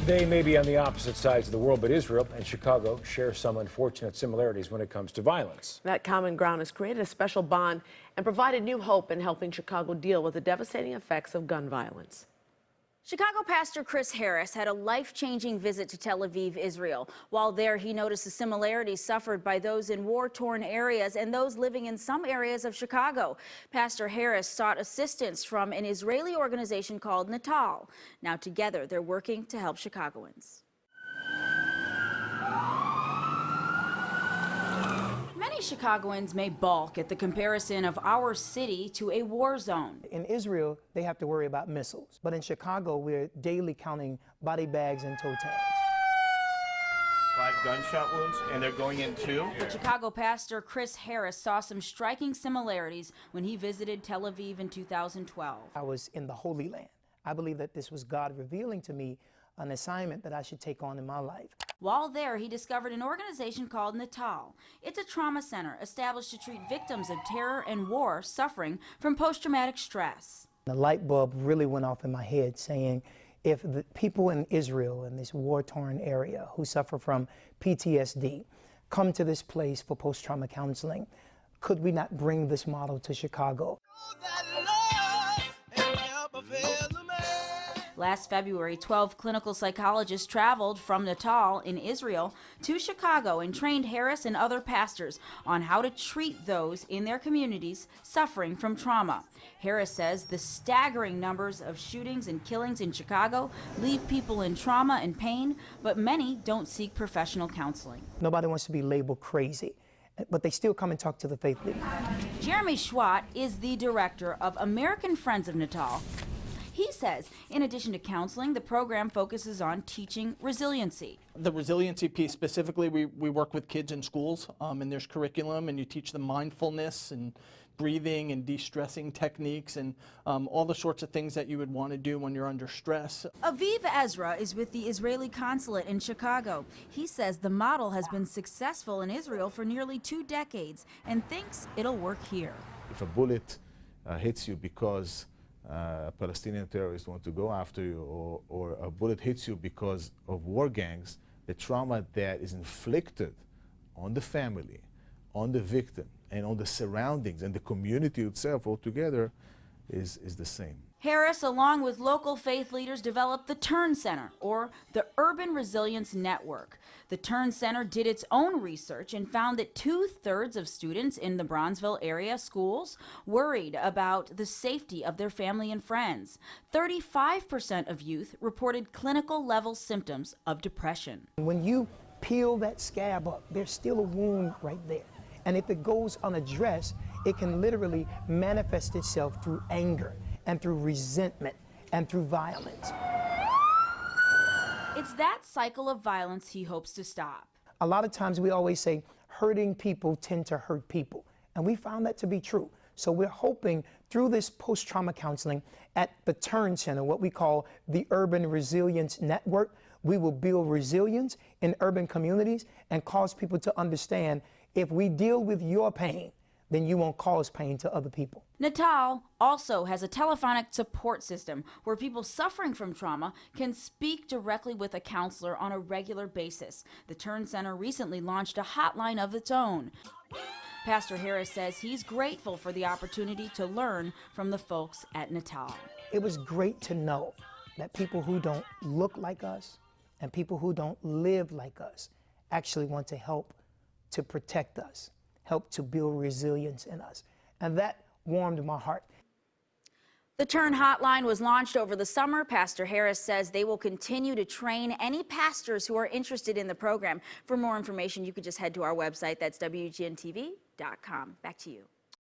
They may be on the opposite sides of the world, but Israel and Chicago share some unfortunate similarities when it comes to violence. That common ground has created a special bond and provided new hope in helping Chicago deal with the devastating effects of gun violence. Chicago pastor Chris Harris had a life-changing visit to Tel Aviv, Israel. While there, he noticed the similarities suffered by those in war-torn areas and those living in some areas of Chicago. Pastor Harris sought assistance from an Israeli organization called NATAL. Now together, they're working to help Chicagoans. Many Chicagoans may balk at the comparison of our city to a war zone. In Israel, they have to worry about missiles. But in Chicago, we're daily counting body bags and toe tags. 5 gunshot wounds, and they're going in 2. But Chicago pastor Chris Harris saw some striking similarities when he visited Tel Aviv in 2012. I was in the Holy Land. I believe that this was God revealing to me an assignment that I should take on in my life. While there, he discovered an organization called NATAL. It's a trauma center established to treat victims of terror and war suffering from post-traumatic stress. The light bulb really went off in my head saying, if the people in Israel in this war-torn area who suffer from PTSD come to this place for post-trauma counseling, could we not bring this model to Chicago? Last February, 12 clinical psychologists traveled from Natal in Israel to Chicago and trained Harris and other pastors on how to treat those in their communities suffering from trauma. Harris says the staggering numbers of shootings and killings in Chicago leave people in trauma and pain, but many don't seek professional counseling. Nobody wants to be labeled crazy, but they still come and talk to the faith leaders. Jeremy Schwatt is the director of American Friends of Natal. He says, in addition to counseling, the program focuses on teaching resiliency. The resiliency piece specifically, we work with kids in schools, and there's curriculum, and you teach them mindfulness and breathing and de-stressing techniques and all the sorts of things that you would want to do when you're under stress. Aviv Ezra is with the Israeli consulate in Chicago. He says the model has been successful in Israel for nearly 2 decades and thinks it'll work here. If a bullet hits you because Palestinian terrorists want to go after you, or a bullet hits you because of war gangs, the trauma that is inflicted on the family, on the victim, and on the surroundings and the community itself altogether is the same. Harris, along with local faith leaders, developed the Turn Center, or the Urban Resiliency Network. The Turn Center did its own research and found that 2/3 of students in the Bronzeville area schools worried about the safety of their family and friends. 35% of youth reported clinical level symptoms of depression. When you peel that scab up, there's still a wound right there. And if it goes unaddressed, it can literally manifest itself through anger and through resentment and through violence. It's that cycle of violence he hopes to stop. A lot of times we always say hurting people tend to hurt people, and we found that to be true. So we're hoping through this post-trauma counseling at the Turn Center, what we call the Urban Resiliency Network, we will build resilience in urban communities and cause people to understand if we deal with your pain, then you won't cause pain to other people. Natal also has a telephonic support system where people suffering from trauma can speak directly with a counselor on a regular basis. The Turn Center recently launched a hotline of its own. Pastor Harris says he's grateful for the opportunity to learn from the folks at Natal. It was great to know that people who don't look like us and people who don't live like us actually want to help to protect us, help to build resilience in us. And that warmed my heart. The Turn Hotline was launched over the summer. Pastor Harris says they will continue to train any pastors who are interested in the program. For more information, you could just head to our website. That's WGNTV.com. Back to you.